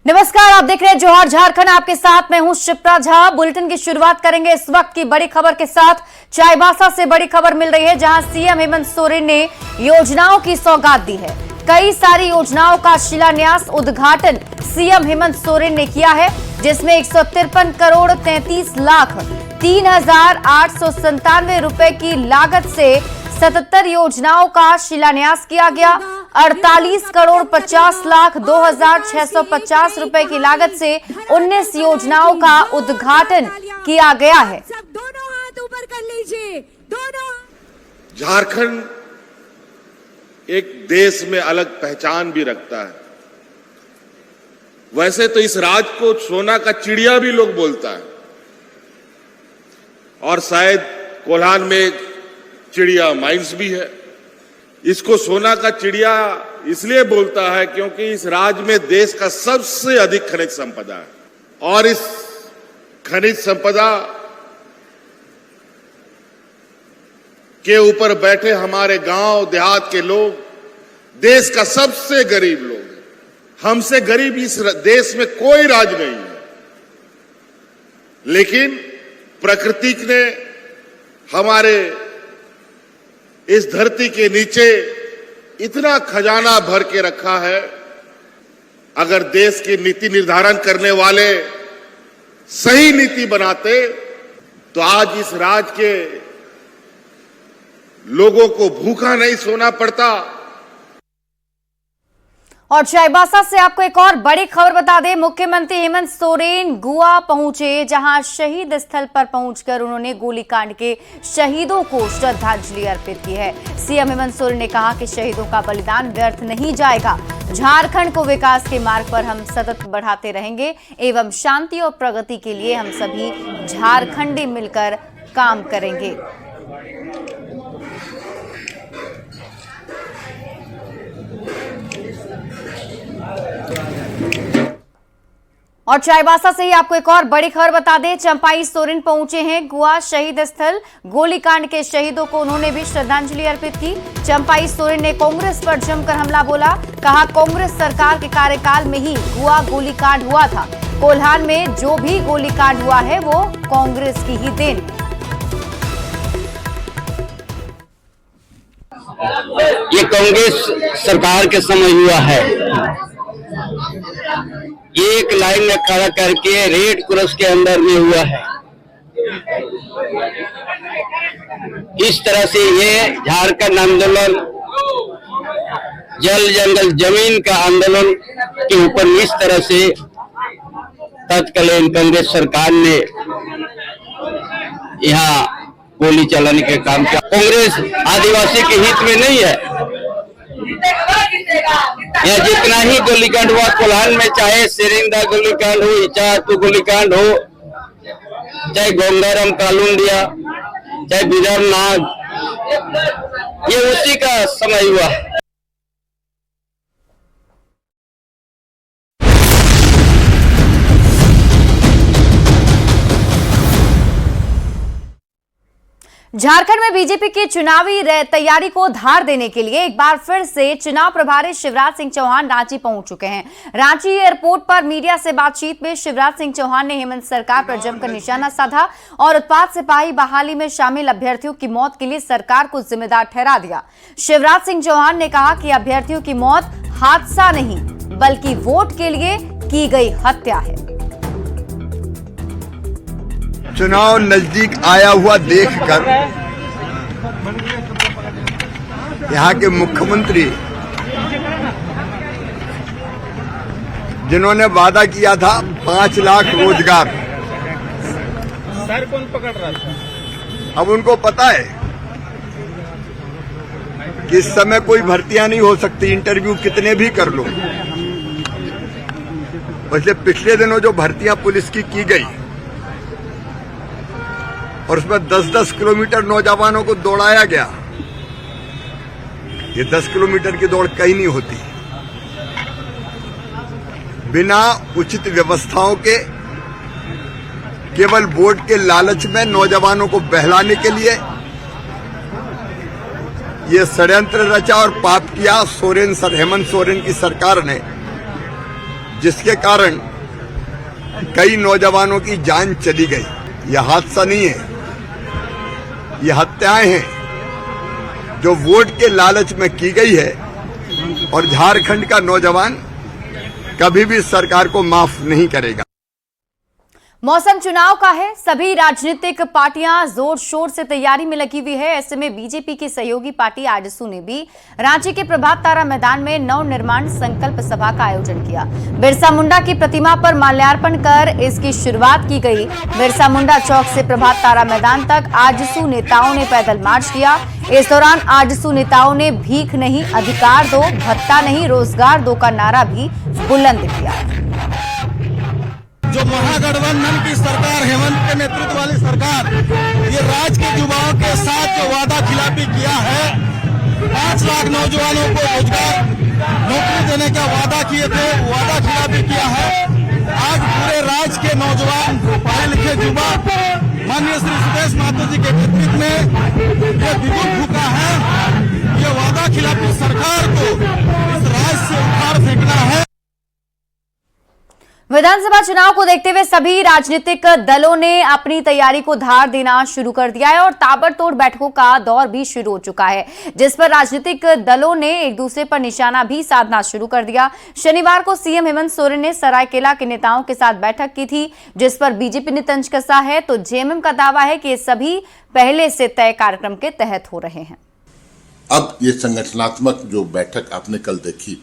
नमस्कार, आप देख रहे हैं जोहार झारखंड। आपके साथ मैं हूं शिप्रा झा। बुलेटिन की शुरुआत करेंगे इस वक्त की बड़ी खबर के साथ। चाईबासा से बड़ी खबर मिल रही है, जहां सीएम हेमंत सोरेन ने योजनाओं की सौगात दी है। कई सारी योजनाओं का शिलान्यास उद्घाटन सीएम हेमंत सोरेन ने किया है, जिसमें 153 करोड़ 33 लाख 3,897 रुपए की लागत से 77 योजनाओं का शिलान्यास किया गया। 48 करोड़ 50 लाख 2,650 रुपए की लागत से 19 योजनाओं का उद्घाटन किया गया है। सब दोनों हाथ ऊपर कर लीजिए, दोनों। झारखंड एक देश में अलग पहचान भी रखता है। वैसे तो इस राज्य को सोना का चिड़िया भी लोग बोलता है, और शायद कोल्हान में चिड़िया माइंस भी है। इसको सोना का चिड़िया इसलिए बोलता है क्योंकि इस राज्य में देश का सबसे अधिक खनिज संपदा है, और इस खनिज संपदा के ऊपर बैठे हमारे गांव देहात के लोग देश का सबसे गरीब लोग हैं। हमसे गरीब इस देश में कोई राज्य नहीं है, लेकिन प्रकृति ने हमारे इस धरती के नीचे इतना खजाना भर के रखा है। अगर देश की नीति निर्धारण करने वाले सही नीति बनाते तो आज इस राज्य के लोगों को भूखा नहीं सोना पड़ता। और चाईबासा से आपको एक और बड़ी खबर बता दें। मुख्यमंत्री हेमंत सोरेन गोवा पहुंचे, जहां शहीद स्थल पर पहुंचकर उन्होंने गोलीकांड के शहीदों को श्रद्धांजलि अर्पित की है। सीएम हेमंत सोरेन ने कहा कि शहीदों का बलिदान व्यर्थ नहीं जाएगा। झारखंड को विकास के मार्ग पर हम सतत बढ़ाते रहेंगे एवं शांति और प्रगति के लिए हम सभी झारखंडी मिलकर काम करेंगे। और चाईबासा से ही आपको एक और बड़ी खबर बता दें। चंपाई सोरेन पहुंचे हैं गोवा शहीद स्थल। गोलीकांड के शहीदों को उन्होंने भी श्रद्धांजलि अर्पित की। चंपाई सोरेन ने कांग्रेस पर जमकर हमला बोला। कहा, कांग्रेस सरकार के कार्यकाल में ही गोवा गोलीकांड हुआ था। कोल्हान में जो भी गोलीकांड हुआ है वो कांग्रेस की ही देन। ये कांग्रेस सरकार के समय हुआ है। एक लाइन में खड़ा करके रेड क्रॉस के अंदर में हुआ है। इस तरह से ये झारखंड आंदोलन, जल जंगल जमीन का आंदोलन के ऊपर इस तरह से तत्कालीन कांग्रेस सरकार ने यहाँ गोली चलाने के काम किया। कांग्रेस आदिवासी के हित में नहीं है। यह जितना ही गोलीकांड हुआ कोल्हान में, चाहे सेरिंदा गोलीकांड हो, चाहे गोलीकांड हो, चाहे गोंगाराम कालुंडिया, चाहे बिदरनाग, ये उसी का समय हुआ। झारखंड में बीजेपी की चुनावी तैयारी को धार देने के लिए एक बार फिर से चुनाव प्रभारी शिवराज सिंह चौहान रांची पहुंच चुके हैं। रांची एयरपोर्ट पर मीडिया से बातचीत में शिवराज सिंह चौहान ने हेमंत सरकार पर जमकर निशाना साधा और उत्पाद सिपाही बहाली में शामिल अभ्यर्थियों की मौत के लिए सरकार को जिम्मेदार ठहरा दिया। शिवराज सिंह चौहान ने कहा कि अभ्यर्थियों की मौत हादसा नहीं बल्कि वोट के लिए की गई हत्या है। चुनाव नजदीक आया हुआ देखकर यहाँ के मुख्यमंत्री, जिन्होंने वादा किया था 5 लाख रोजगार, सर कौन पकड़ रहा था? अब उनको पता है कि इस समय कोई भर्तियां नहीं हो सकती, इंटरव्यू कितने भी कर लो। वैसे पिछले दिनों जो भर्तियां पुलिस की गई और उसमें 10-10 किलोमीटर नौजवानों को दौड़ाया गया। ये 10 किलोमीटर की दौड़ कहीं नहीं होती। बिना उचित व्यवस्थाओं के, केवल वोट के लालच में नौजवानों को बहलाने के लिए ये षड्यंत्र रचा और पाप किया हेमंत सोरेन की सरकार ने। जिसके कारण कई नौजवानों की जान चली गई। यह हादसा नहीं है, यह हत्याएं हैं जो वोट के लालच में की गई है, और झारखंड का नौजवान कभी भी सरकार को माफ नहीं करेगा। मौसम चुनाव का है, सभी राजनीतिक पार्टियां जोर शोर से तैयारी में लगी हुई है। ऐसे में बीजेपी की सहयोगी पार्टी आजसू ने भी रांची के प्रभात तारा मैदान में नव निर्माण संकल्प सभा का आयोजन किया। बिरसा मुंडा की प्रतिमा पर माल्यार्पण कर इसकी शुरुआत की गई। बिरसा मुंडा चौक से प्रभात तारा मैदान तक आजसू नेताओं ने पैदल मार्च किया। इस दौरान आजसू नेताओं ने भीख नहीं अधिकार दो, भत्ता नहीं रोजगार दो का नारा भी बुलंद किया। जो महागठबंधन की सरकार, हेमंत के नेतृत्व वाली सरकार, ये राज्य के युवाओं के साथ जो वादा खिलाफी किया है, 5 लाख नौजवानों को रोजगार नौकरी देने का वादा किए थे, वादा खिलाफी किया है। आज पूरे राज्य के नौजवान पढ़े लिखे युवा माननीय श्री सुदेश महतो जी के नेतृत्व में ये विद्युत फूका है। ये वादा खिलाफी सरकार को इस राज्य से उखाड़ फेंकना है। विधानसभा चुनाव को देखते हुए सभी राजनीतिक दलों ने अपनी तैयारी को धार देना शुरू कर दिया है और ताबड़तोड़ बैठकों का दौर भी शुरू हो चुका है, जिस पर राजनीतिक दलों ने एक दूसरे पर निशाना भी साधना शुरू कर दिया। शनिवार को सीएम हेमंत सोरेन ने सरायकेला के नेताओं के साथ बैठक की थी, जिस पर बीजेपी ने तंज कसा है, तो जेएमएम का दावा है कि ये सभी पहले से तय कार्यक्रम के तहत हो रहे हैं। अब ये संगठनात्मक जो बैठक आपने कल देखी,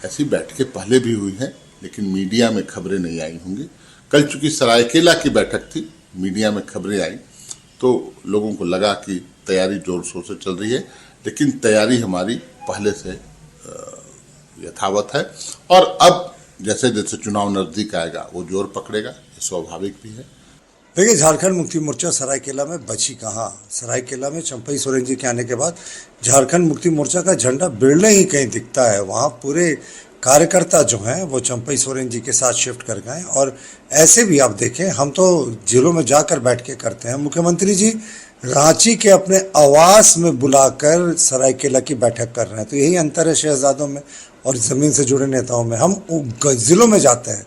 ऐसी बैठकें पहले भी हुई हैं, लेकिन मीडिया में खबरें नहीं आई होंगी। कल चूंकि सरायकेला की बैठक थी, मीडिया में खबरें आई तो लोगों को लगा कि तैयारी जोर शोर से चल रही है, लेकिन तैयारी हमारी पहले से यथावत है। और अब जैसे जैसे चुनाव नजदीक आएगा वो जोर पकड़ेगा, ये स्वाभाविक भी है। देखिए, झारखंड मुक्ति मोर्चा सरायकेला में बची कहाँ। सरायकेला में चंपई सोरेन जी के आने के बाद झारखंड मुक्ति मोर्चा का झंडा बिरले ही कहीं दिखता है। वहाँ पूरे कार्यकर्ता जो हैं वो चंपई सोरेन जी के साथ शिफ्ट कर गए। और ऐसे भी आप देखें, हम तो जिलों में जाकर बैठ के करते हैं। मुख्यमंत्री जी रांची के अपने आवास में बुलाकर सरायकेला की बैठक कर रहे हैं। तो यही अंतर है शहजादों में और जमीन से जुड़े नेताओं में। हम जिलों में जाते हैं।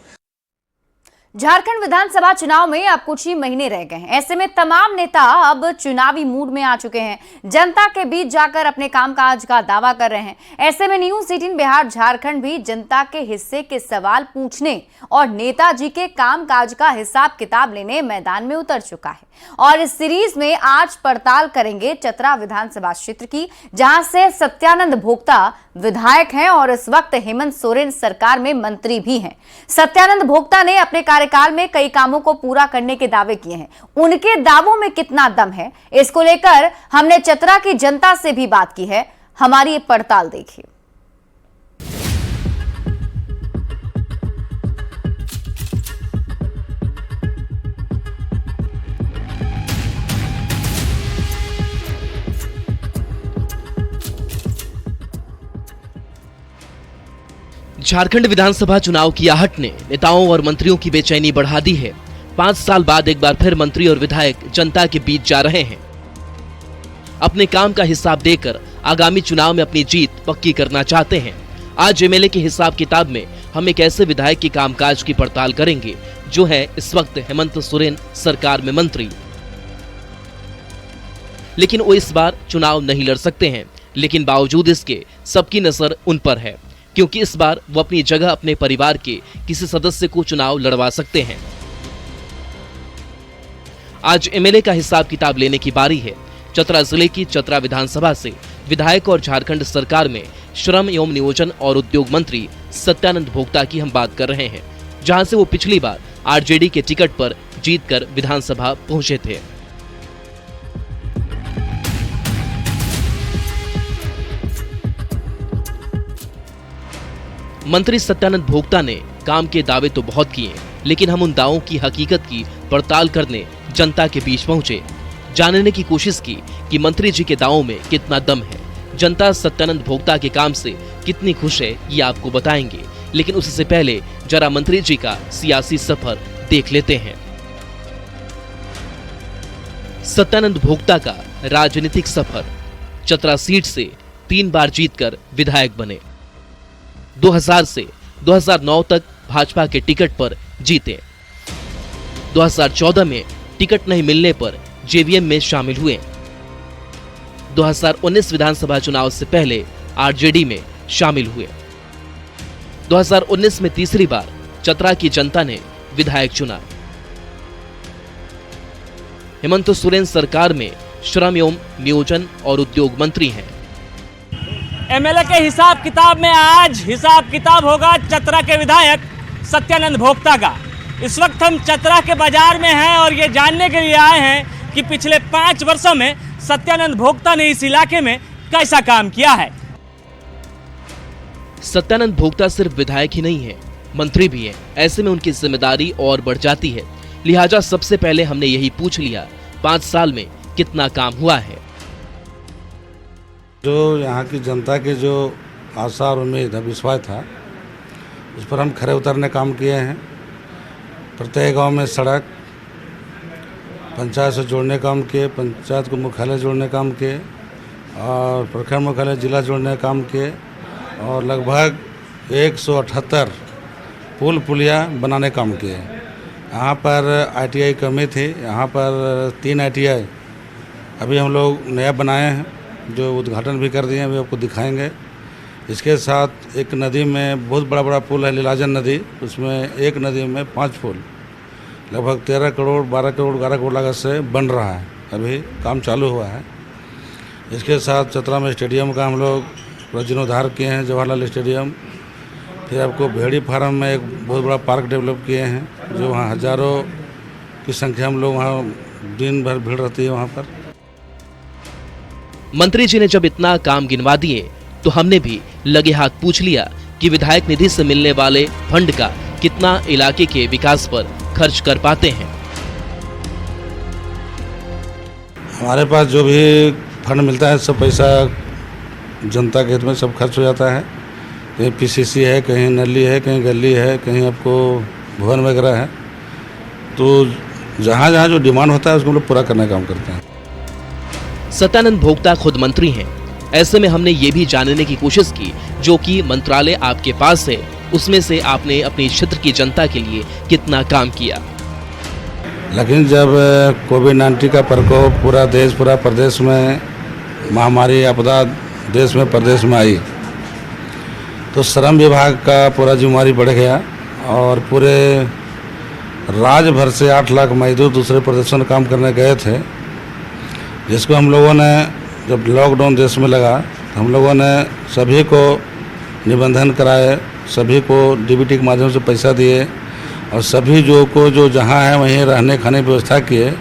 झारखंड विधानसभा चुनाव में अब कुछ ही महीने रह गए हैं। ऐसे में तमाम नेता अब चुनावी मूड में आ चुके हैं, जनता के बीच जाकर अपने कामकाज का दावा कर रहे हैं। ऐसे में न्यूज़ 18 बिहार झारखंड भी जनता के हिस्से के सवाल पूछने और नेताजी के कामकाज का हिसाब किताब लेने मैदान में उतर चुका है। और इस सीरीज में आज पड़ताल करेंगे चतरा विधानसभा क्षेत्र की, जहां से सत्यानंद भोक्ता विधायक हैं और इस वक्त हेमंत सोरेन सरकार में मंत्री भी हैं। सत्यानंद भोक्ता ने अपने कार्यकाल में कई कामों को पूरा करने के दावे किए हैं। उनके दावों में कितना दम है, इसको लेकर हमने चतरा की जनता से भी बात की है। हमारी ये पड़ताल देखिए। झारखंड विधानसभा चुनाव की आहट ने नेताओं और मंत्रियों की बेचैनी बढ़ा दी है। 5 साल बाद एक बार फिर मंत्री और विधायक जनता के बीच जा रहे हैं। अपने काम का हिसाब देकर आगामी चुनाव में अपनी जीत पक्की करना चाहते हैं। आज एमएलए के हिसाब किताब में हम एक ऐसे विधायक के कामकाज की पड़ताल करेंगे जो है इस वक्त हेमंत सोरेन सरकार में मंत्री। लेकिन वो इस बार चुनाव नहीं लड़ सकते हैं, लेकिन बावजूद इसके सबकी नजर उन पर है, क्योंकि इस बार वो अपनी जगह अपने परिवार के किसी सदस्य को चुनाव लड़वा सकते हैं। आज एमएलए का हिसाब किताब लेने की बारी है। चतरा जिले की चतरा विधानसभा से विधायक और झारखंड सरकार में श्रम एवं नियोजन और उद्योग मंत्री सत्यानंद भोक्ता की हम बात कर रहे हैं, जहां से वो पिछली बार आरजेडी के टिकट पर जीतकर विधानसभा पहुंचे थे। मंत्री सत्यानंद भोक्ता ने काम के दावे तो बहुत किए, लेकिन हम उन दावों की हकीकत की पड़ताल करने जनता के बीच पहुंचे, जानने की कोशिश की कि मंत्री जी के दावों में कितना दम है। जनता सत्यानंद भोक्ता के काम से कितनी खुश है ये आपको बताएंगे, लेकिन उससे पहले जरा मंत्री जी का सियासी सफर देख लेते हैं। सत्यानंद भोक्ता का राजनीतिक सफर। चतरा सीट से 3 बार जीतकर विधायक बने। 2000 से 2009 तक भाजपा के टिकट पर जीते। 2014 में टिकट नहीं मिलने पर जेवीएम में शामिल हुए। 2019 विधानसभा चुनाव से पहले आरजेडी में शामिल हुए। 2019 में तीसरी बार चतरा की जनता ने विधायक चुना। हेमंत सोरेन सरकार में श्रम एवं नियोजन और उद्योग मंत्री हैं। एमएलए के हिसाब किताब में आज हिसाब किताब होगा चतरा के विधायक सत्यानंद भोक्ता का। इस वक्त हम चतरा के बाजार में हैं और ये जानने के लिए आए हैं कि पिछले 5 वर्षों में सत्यानंद भोक्ता ने इस इलाके में कैसा काम किया है। सत्यानंद भोक्ता सिर्फ विधायक ही नहीं है, मंत्री भी हैं। ऐसे में उनकी जिम्मेदारी और बढ़ जाती है। लिहाजा सबसे पहले हमने यही पूछ लिया 5 साल में कितना काम हुआ है। जो यहाँ की जनता के जो आशा और उम्मीद विश्वास था, उस पर हम खरे उतरने काम किए हैं। प्रत्येक गांव में सड़क, पंचायत से जोड़ने काम किए, पंचायत को मुख्यालय जोड़ने काम किए और प्रखंड मुख्यालय जिला जोड़ने काम किए और लगभग 178 पुल पुलिया बनाने काम किए। यहाँ पर ITI कमी थी, यहाँ पर 3 ITI अभी हम लोग नया बनाए हैं, जो उद्घाटन भी कर दिए हैं, अभी आपको दिखाएंगे। इसके साथ एक नदी में बहुत बड़ा पुल है, लीलाजन नदी, उसमें एक नदी में 5 पुल लगभग 13 करोड़ 12 करोड़ 11 करोड़ लागत से बन रहा है, अभी काम चालू हुआ है। इसके साथ चतरा में स्टेडियम का हम लोग जीर्णोद्धार किए हैं, जवाहरलाल स्टेडियम। फिर आपको भेड़ी फार्म में एक बहुत बड़ा पार्क डेवलप किए हैं, जो वहाँ हज़ारों की संख्या हम लोग वहाँ दिन भर भीड़ रहती है वहाँ पर। मंत्री जी ने जब इतना काम गिनवा दिए तो हमने भी लगे हाथ पूछ लिया कि विधायक निधि से मिलने वाले फंड का कितना इलाके के विकास पर खर्च कर पाते हैं। हमारे पास जो भी फंड मिलता है सब पैसा जनता के हित में सब खर्च हो जाता है। कहीं PCC है, कहीं नली है, कहीं गली है, कहीं आपको भवन वगैरह है। तो जहाँ जहाँ जो डिमांड होता है उसको हम लोग पूरा करने का काम करते हैं। सत्यानंद भोक्ता खुद मंत्री हैं। ऐसे में हमने ये भी जानने की कोशिश की जो कि मंत्रालय आपके पास है, उसमें से आपने अपने क्षेत्र की जनता के लिए कितना काम किया। लेकिन जब कोविड-19 का प्रकोप पूरा देश पूरा प्रदेश में महामारी आपदा देश में प्रदेश में आई, तो श्रम विभाग का पूरा जिम्मेवारी बढ़ गया और पूरे राज्य भर से 8 लाख मजदूर दूसरे प्रदेशों में काम करने गए थे, जिसको हम लोगों ने जब लॉकडाउन देश में लगा तो हम लोगों ने सभी को निबंधन कराए, सभी को DBT के माध्यम से पैसा दिए और सभी जो जहाँ है वहीं रहने खाने की व्यवस्था किए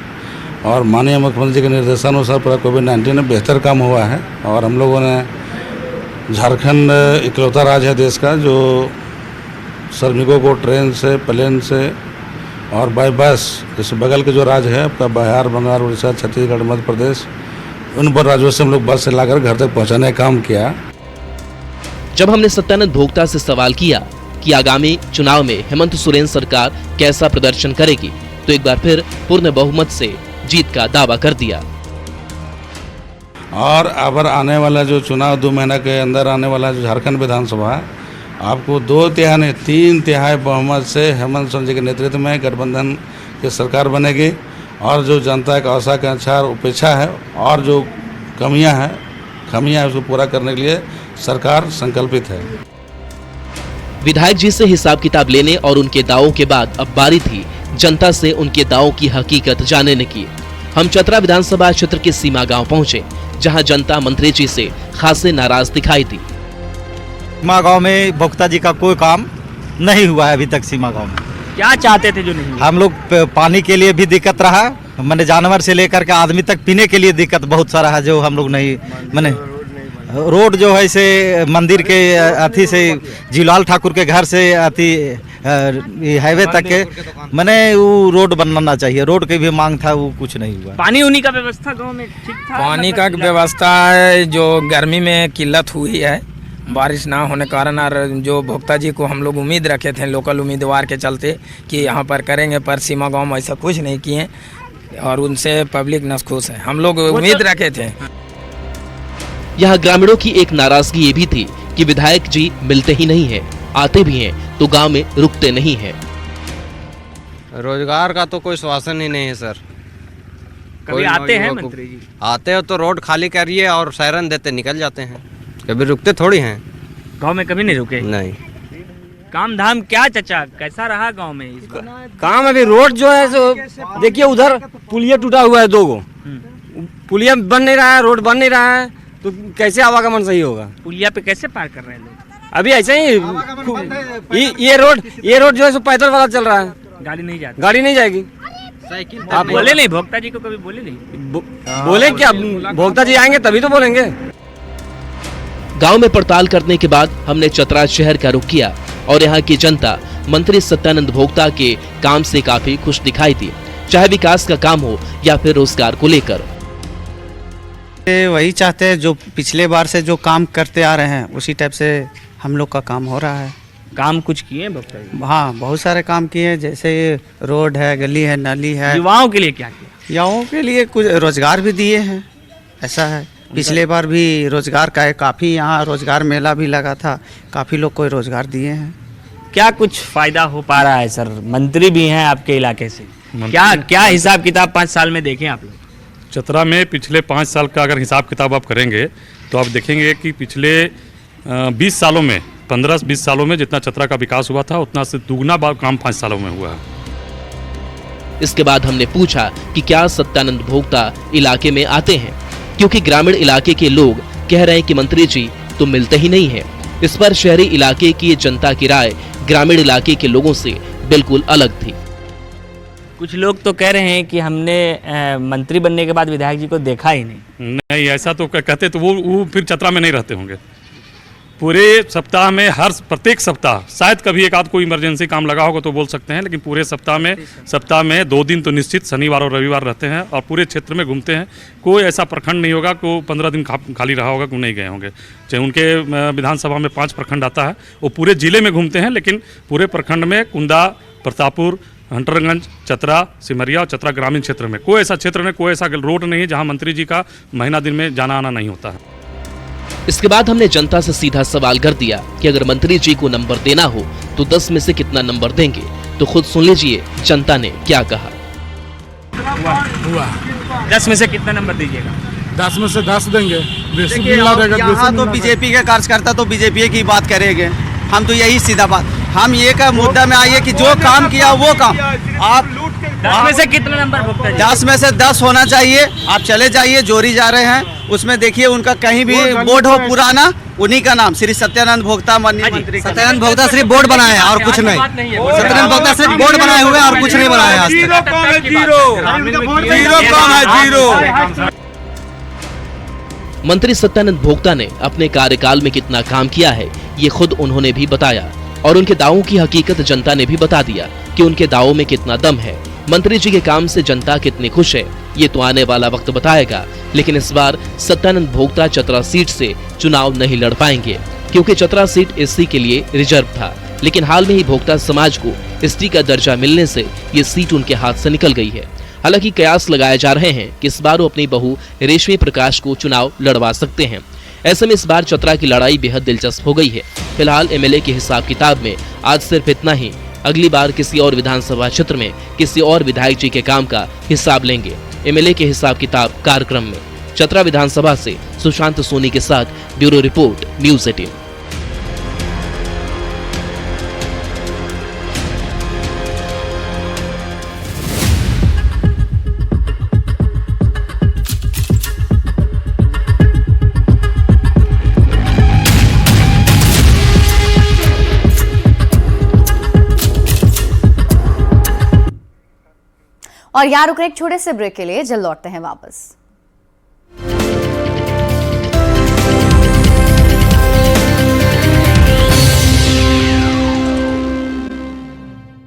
और माननीय मुख्यमंत्री जी के निर्देशानुसार पूरा कोविड-19 में बेहतर काम हुआ है। और हम लोगों ने झारखंड इकलौता राज्य है देश का जो श्रमिकों को ट्रेन से, प्लेन से और बाय बस, जैसे बगल के जो राज्य है आपका बिहार, बंगाल, उड़ीसा, छत्तीसगढ़, मध्य प्रदेश, उन पर राज्यों से हम लोग बस से लाकर घर तक पहुंचाने का काम किया। जब हमने सत्यानंद भोक्ता से सवाल किया कि आगामी चुनाव में हेमंत सोरेन सरकार कैसा प्रदर्शन करेगी, तो एक बार फिर पूर्ण बहुमत से जीत का दावा कर दिया। और अब आने वाला जो चुनाव 2 महीना के अंदर आने वाला जो झारखंड विधानसभा, आपको 2 तिहाई नहीं 3 तिहाई बहुमत से हेमंत सोरेन जी के नेतृत्व में गठबंधन की सरकार बनेगी और जो जनता का आशा के अनुसार उपेक्षा है और जो खमियां हैं उसको पूरा करने के लिए सरकार संकल्पित है। विधायक जी से हिसाब किताब लेने और उनके दावों के बाद अब बारी थी जनता से उनके दावों की हकीकत जानने की। हम चतरा विधानसभा क्षेत्र के सीमा गांव पहुंचे, जहां जनता मंत्री जी से खासे नाराज दिखाई दी। सीमा गांव में भोक्ता जी का कोई काम नहीं हुआ है अभी तक। सीमा गांव में क्या चाहते थे जो नहीं हुआ? हम लोग पानी के लिए भी दिक्कत रहा, मैंने जानवर से लेकर के आदमी तक पीने के लिए दिक्कत बहुत सारा है, जो हम लोग नहीं मैंने रोड जो है से मंदिर के अथी से जीवलाल ठाकुर के घर से अथी हाईवे तक के मैंने वो रोड बनना चाहिए, रोड की भी मांग था, वो कुछ नहीं हुआ। पानी उन्हीं का व्यवस्था गांव में ठीक था? पानी का व्यवस्था है, जो गर्मी में किल्लत हुई है बारिश ना होने कारण, और जो भोक्ता जी को हम लोग उम्मीद रखे थे लोकल उम्मीदवार के चलते कि यहाँ पर करेंगे, पर सीमा गांव में ऐसा कुछ नहीं किए और उनसे पब्लिक नाखुश है। हम लोग उम्मीद रखे थे। यहाँ ग्रामीणों की एक नाराजगी ये भी थी कि विधायक जी मिलते ही नहीं है। आते भी हैं तो गांव में रुकते नहीं हैं। रोजगार का तो कोई श्वासन ही नहीं है सर। कभी आते हैं मंत्री जी? आते हो तो रोड खाली करिए और सायरन देते निकल जाते हैं, कभी रुकते थोड़ी हैं। गांव में कभी नहीं रुके? नहीं। काम धाम क्या चचा, कैसा रहा गांव में इस बार? काम अभी रोड जो है सो देखिए, उधर पुलिया टूटा हुआ है 2 गो, पुलिया बन नहीं रहा है, रोड बन नहीं रहा है, तो कैसे आवागमन सही होगा? पुलिया पे कैसे पार कर रहे हैं लोग? अभी ऐसे ही ये रोड जो है सो पैदल वाला चल रहा है, गाड़ी नहीं जाती? गाड़ी नहीं जाएगी। साइकिल आप बोले नहीं भोक्ता जी को? कभी बोले नहीं? बोले क्या, भोक्ता जी आएंगे तभी तो बोलेंगे। गांव में पड़ताल करने के बाद हमने चतरा शहर का रुख किया और यहाँ की जनता मंत्री सत्यानंद भोक्ता के काम से काफी खुश दिखाई दी, चाहे विकास का काम हो या फिर रोजगार को लेकर। वही चाहते हैं जो पिछले बार से जो काम करते आ रहे हैं उसी टाइप से हम लोग का काम हो रहा है। काम कुछ किए भोक्ता जी? हाँ, बहुत सारे काम किए हैं, जैसे रोड है, गली है, नाली है। युवाओं के लिए क्या किया? युवाओं के लिए कुछ रोजगार भी दिए हैं, ऐसा है। पिछले बार भी रोजगार का काफ़ी यहाँ रोजगार मेला भी लगा था, काफ़ी लोग को रोजगार दिए हैं। क्या कुछ फायदा हो पा रहा है सर? मंत्री भी हैं आपके इलाके से, क्या हिसाब किताब 5 साल में देखें आप लोग? चतरा में पिछले 5 साल का अगर हिसाब किताब आप करेंगे तो आप देखेंगे कि पिछले 20 सालों में 15-20 सालों में जितना चतरा का विकास हुआ था उतना से दुगना काम 5 सालों में हुआ है। इसके बाद हमने पूछा कि क्या सत्यानंद भोक्ता इलाके में आते हैं, क्योंकि ग्रामीण इलाके के लोग कह रहे हैं कि मंत्री जी तो मिलते ही नहीं हैं। इस पर शहरी इलाके की जनता की राय ग्रामीण इलाके के लोगों से बिल्कुल अलग थी। कुछ लोग तो कह रहे हैं कि हमने मंत्री बनने के बाद विधायक जी को देखा ही नहीं। ऐसा तो कहते तो वो फिर चतरा में नहीं रहते होंगे। पूरे सप्ताह में प्रत्येक सप्ताह शायद कभी एक आध कोई इमरजेंसी काम लगा होगा तो बोल सकते हैं, लेकिन पूरे सप्ताह में 2 दिन तो निश्चित शनिवार और रविवार रहते हैं और पूरे क्षेत्र में घूमते हैं। कोई ऐसा प्रखंड नहीं होगा को 15 दिन खाली रहा होगा को नहीं गए होंगे। चाहे उनके विधानसभा में 5 प्रखंड आता है, वो पूरे जिले में घूमते हैं, लेकिन पूरे प्रखंड में कुंदा, प्रतापपुर, हंटरगंज, चतरा, सिमरिया और चतरा ग्रामीण क्षेत्र में कोई ऐसा क्षेत्र में कोई ऐसा रोड नहीं है जहाँ मंत्री जी का महीना दिन में जाना आना नहीं होता है। इसके बाद हमने जनता से सीधा सवाल कर दिया कि अगर मंत्री जी को नंबर देना हो तो 10 में से कितना नंबर देंगे, तो खुद सुन लीजिए जनता ने क्या कहा। 10 में से कितना नंबर दीजिएगा? 10 में से 10 देंगे। यहाँ तो बीजेपी के कार्यकर्ता तो बीजेपी की बात करेंगे, हम तो यही सीधा बात, हम ये का मुद्दा में आइए कि जो काम किया वो काम आप 10 में से कितना नंबर भोक्ता जी? 10 में से 10 होना चाहिए। आप चले जाइए, जोरी जा रहे हैं, उसमें देखिए उनका कहीं भी बोर्ड हो पुराना, उन्हीं का नाम श्री सत्यानंद भोक्ता माननीय मंत्री। सत्यानंद भोक्ता सिर्फ बोर्ड बनाए और कुछ नहीं। सत्यानंद भोक्ता सिर्फ बोर्ड बनाए हुए और कुछ नहीं बनाया आज तक। जीरो। मंत्री सत्यानंद भोक्ता ने अपने कार्यकाल में कितना काम किया है ये खुद उन्होंने भी बताया और उनके दावों की हकीकत जनता ने भी बता दिया कि उनके दावों में कितना दम है। मंत्री जी के काम से जनता कितनी खुश है ये तो आने वाला वक्त बताएगा, लेकिन इस बार सत्यानंद भोक्ता चतरा सीट से चुनाव नहीं लड़ पाएंगे क्योंकि चतरा सीट एससी के लिए रिजर्व था, लेकिन हाल में ही भोक्ता समाज को एसटी का दर्जा मिलने से ये सीट उनके हाथ से निकल गई है। हालांकि कयास लगाए जा रहे हैं कि इस बार वो अपनी बहू रेशमी प्रकाश को चुनाव लड़वा सकते हैं। ऐसे में इस बार चतरा की लड़ाई बेहद दिलचस्प हो गई है। फिलहाल एमएलए के हिसाब किताब में आज सिर्फ इतना ही, अगली बार किसी और विधानसभा क्षेत्र में किसी और विधायक जी के काम का हिसाब लेंगे। एमएलए के हिसाब किताब कार्यक्रम में चतरा विधानसभा से सुशांत सोनी के साथ ब्यूरो रिपोर्ट न्यूज़ 18। और यहाँ रुक रहे एक छोटे से ब्रेक के लिए, जल्द लौटते हैं वापस।